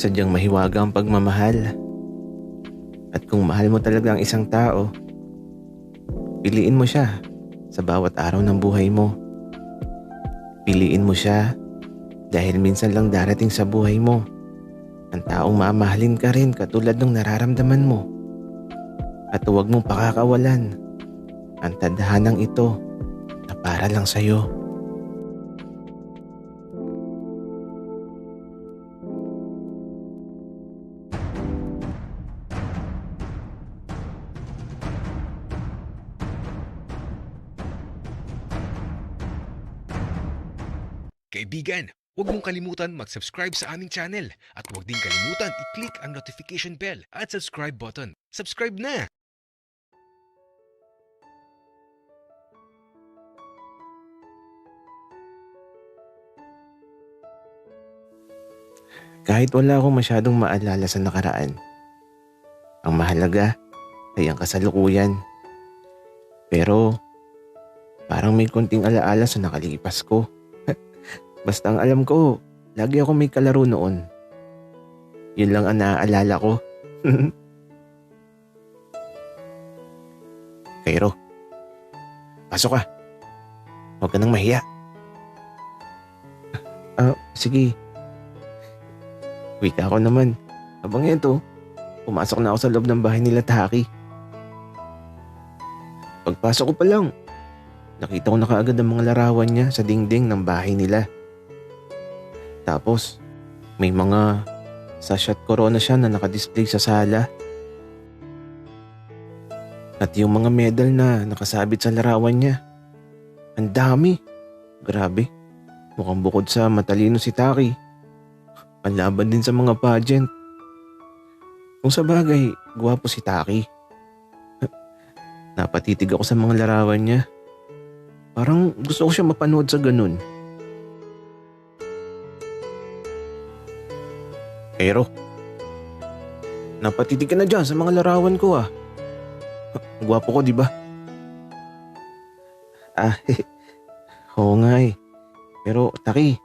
sadyang mahiwaga ang pagmamahal. At kung mahal mo talaga ang isang tao, piliin mo siya sa bawat araw ng buhay mo. Piliin mo siya dahil minsan lang darating sa buhay mo ang taong mamahalin ka rin katulad ng nararamdaman mo. At huwag mong pakakawalan ang tadhanang ito na para lang sa'yo. Kaibigan, huwag mong kalimutan mag-subscribe sa aming channel at huwag din kalimutan i-click ang notification bell at subscribe button. Subscribe na! Kahit wala akong masyadong maalala sa nakaraan, ang mahalaga ay ang kasalukuyan. Pero parang may konting alaala sa nakalipas ko. Basta ang alam ko, lagi ako may kalaro noon. Yun lang ang naaalala ko. Kairo, pasok ka. Huwag ka nang mahiya. Sige. Wika ako naman. Habang ito, pumasok na ako sa loob ng bahay nila Taki. Pagpasok ko pa lang, nakita ko na kaagad ang mga larawan niya sa dingding ng bahay nila. Tapos, may mga sachet corona siya na nakadisplay sa sala. At yung mga medal na nakasabit sa larawan niya, ang dami. Grabe, mukhang bukod sa matalino si Taki, panlaban din sa mga pageant. Kung sa bagay, gwapo si Taki. Napatitig ako sa mga larawan niya. Parang gusto ko siya mapanood sa ganun. Pero, napatitig ka na dyan sa mga larawan ko ah. Gwapo ko, di ba? Oo nga eh. Pero Taki,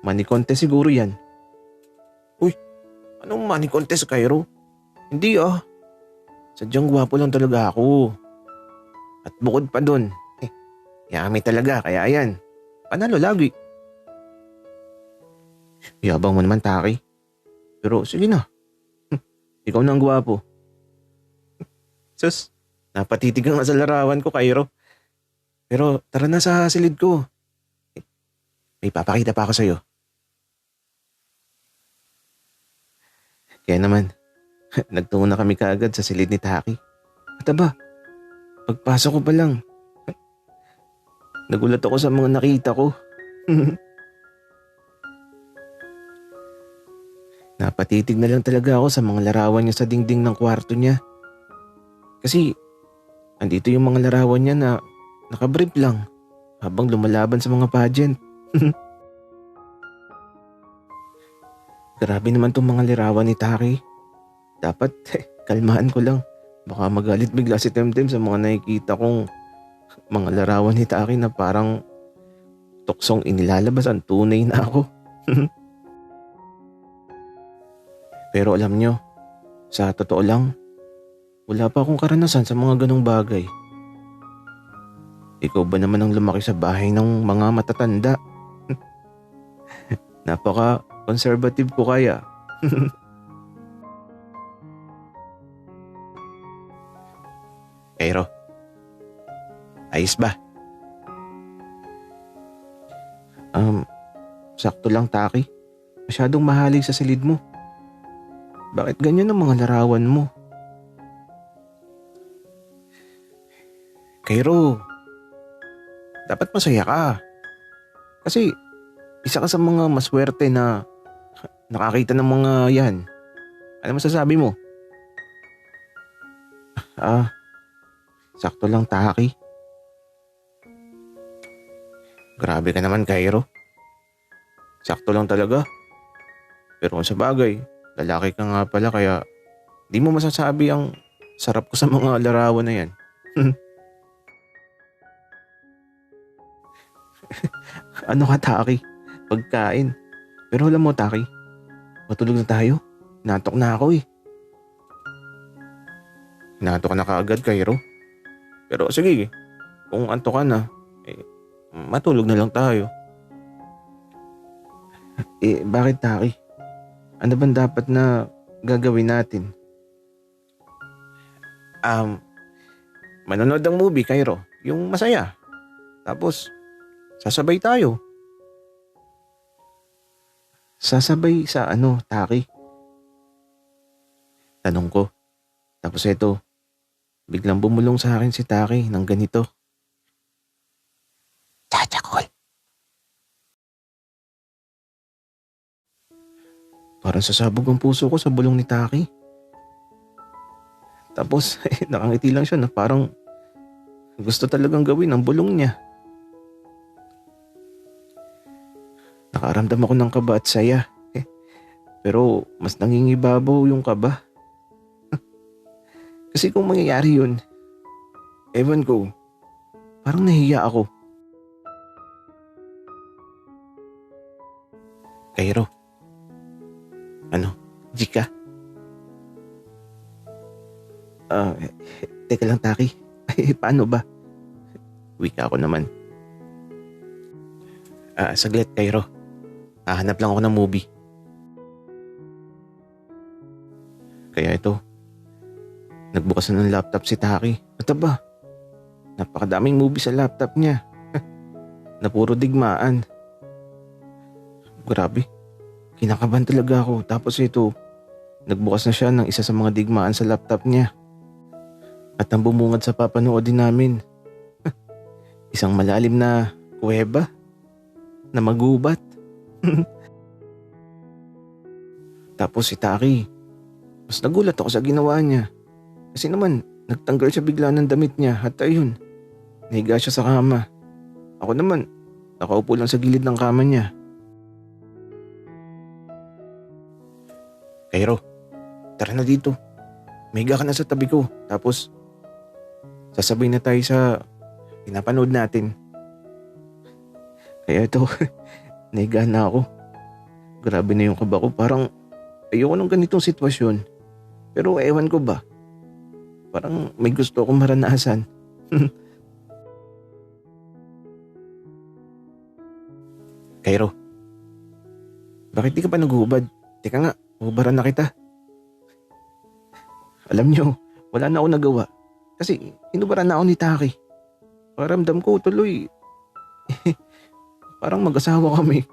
money contest siguro yan. Uy, anong money contest, Cairo? Hindi ah. Sadyang gwapo lang talaga ako. At bukod pa dun, yummy talaga, kaya yan. Panalo lagi. Yabang mo naman, Taki. Pero sige na. Ikaw na ang gwapo. Sus, napatitig nga sa larawan ko, Cairo. Pero tara na sa silid ko. May papakita pa ako sa'yo. Kaya naman, nagtungo na kami kaagad sa silid ni Taki. At aba, pagpasok ko pa lang, nagulat ako sa mga nakita ko. Napatitig na lang talaga ako sa mga larawan niya sa dingding ng kwarto niya. Kasi, andito yung mga larawan niya na nakabrief lang habang lumalaban sa mga pageant. Grabe naman tong mga larawan ni Taki. Dapat, kalmahan ko lang. Baka magalit bigla si Temtem sa mga nakikita kong mga larawan ni Taki na parang tuksong inilalabas ang tunay na ako. Pero alam nyo, sa totoo lang, wala pa akong karanasan sa mga ganong bagay. Ikaw ba naman ang lumaki sa bahay ng mga matatanda? Napaka-conservative ko kaya. Pero, ayos ba? Sakto lang, Taki. Masyadong mahalig sa silid mo. Bakit ganyan ang mga larawan mo? Cairo, dapat masaya ka. Kasi isa ka sa mga maswerte na nakakita ng mga yan. Ano masasabi mo? Sakto lang, Taki. Grabe ka naman, Cairo. Sakto lang talaga. Pero kung sa bagay, lalaki ka nga pala kaya di mo masasabi ang sarap ko sa mga larawan na yan. Ano ka, Taki? Pagkain. Pero alam mo, Taki, matulog na tayo. Inaantok na ako eh. Inaantok ka na kaagad, Cairo. Pero sige, kung antok ka na, matulog na lang tayo. Bakit Taki? Ano bang dapat na gagawin natin? Manonood ng movie, Cairo. Yung masaya. Tapos, sasabay tayo. Sasabay sa ano, Taki? Tanong ko. Tapos eto, biglang bumulong sa akin si Taki ng ganito. Chachakol. Parang sasabog ang puso ko sa bulong ni Taki. Tapos nakangiti lang siya na parang gusto talagang gawin ang bulong niya. Nakaramdam ako ng kaba at saya. Pero mas nangingibabaw yung kaba. Kasi kung mangyayari yun, ewan ko, parang nahiya ako. Cairo. Ano? Jika? Teka lang Taki. Paano ba? Wika ako naman. Saglit Cairo. Hahanap lang ako ng movie. Kaya ito, nagbukas na ng laptop si Taki. At ba? Napakadaming movie sa laptop niya. Na puro digmaan. Grabe. Kinakabahan talaga ako. Tapos ito, nagbukas na siya ng isa sa mga digmaan sa laptop niya. At ang bumungad sa papanoodin namin, isang malalim na kuweba na magubat. Tapos si Taki, mas nagulat ako sa ginawa niya. Kasi naman, nagtanggal siya bigla ng damit niya at ayun, nahiga siya sa kama. Ako naman, nakaupo lang sa gilid ng kama niya. Cairo, tara na dito. Mahiga ka na sa tabi ko. Tapos, sasabay na tayo sa pinapanood natin. Kaya ito, nahiga na ako. Grabe na yung kaba ko. Parang ayoko ng ganitong sitwasyon. Pero ewan ko ba, parang may gusto akong maranasan. Cairo, bakit di ka pa naghubad? Teka nga, hubaran na kita. Alam niyo, wala na ako nagawa. Kasi hinubaran na ako ni Taki. Paramdam ko tuloy, parang mag-asawa kami.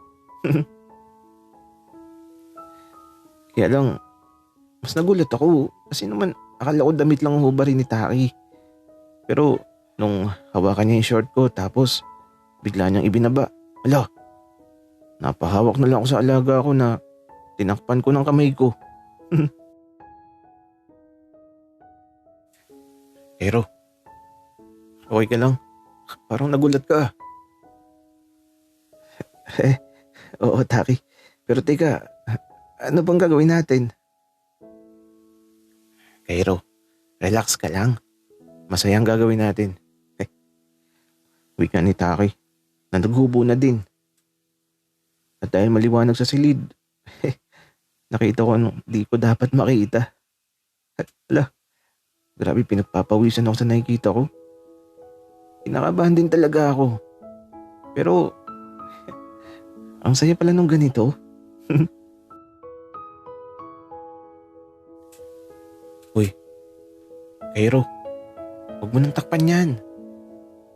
Kaya lang, mas nagulat ako kasi naman akala ko damit lang ang hubarin ni Taki. Pero nung hawakan niya yung short ko tapos bigla niyang ibinaba. Ala, napahawak na lang ako sa alaga ko na tinakpan ko ng kamay ko. Pero, okay ka lang? Parang nagulat ka. Oo, Taki. Pero teka, ano bang gagawin natin? Cairo, relax ka lang. Masayang gagawin natin. Wika ni Taki na naghubo na din. At dahil maliwanag sa silid, nakita ko anong di ko dapat makita. Ala, grabe pinagpapawisan ako sa nakikita ko. Kinakabahan din talaga ako. Pero, ang saya pala nung ganito. Uy, Cairo, huwag mo nang takpan yan.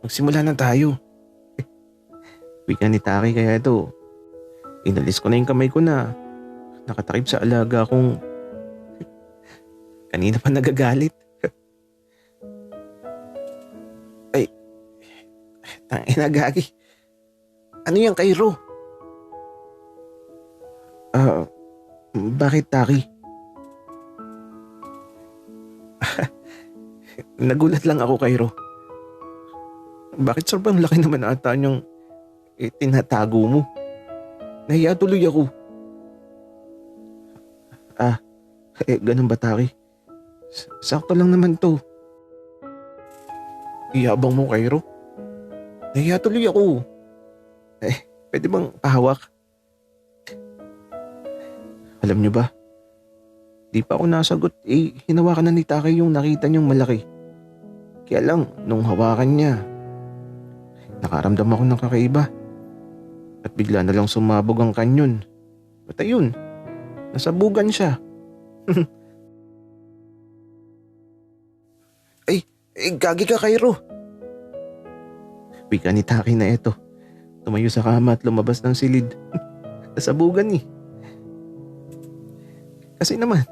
Magsimula na tayo. Wika ni Taki kaya ito. Inalis ko na yung kamay ko na nakatakip sa alaga kong kanina pa nagagalit. Ay, tangina gagi. Ano yan, Cairo? Bakit Taki? Nagulat lang ako, Cairo. Bakit sobrang laki naman ata niyang tinatago mo? Nahiya tuloy ako. Ganun ba, Taki? Sakto lang naman to. Iyabang mo, Cairo. Nahiya tuloy ako. Pwede bang pahawak? Alam niyo ba, di pa ako nasagot hinawakan na ni Takay yung nakita niyong malaki. Kaya lang, nung hawakan niya, nakaramdam ako ng kakaiba. At bigla na lang sumabog ang kanyon. At ayun, nasabugan siya. Gagi ka, Cairo. Wika ni Taki na ito. Tumayo sa kama at lumabas ng silid. Nasabugan eh. Kasi naman,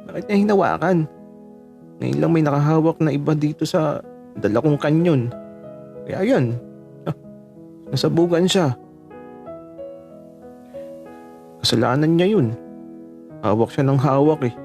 bakit niya hinawakan? Ngayon lang may nakahawak na iba dito sa dala kong kanyon. Kaya yan, nasabugan siya. Kasalanan niya yun. Hawak siya ng hawak eh.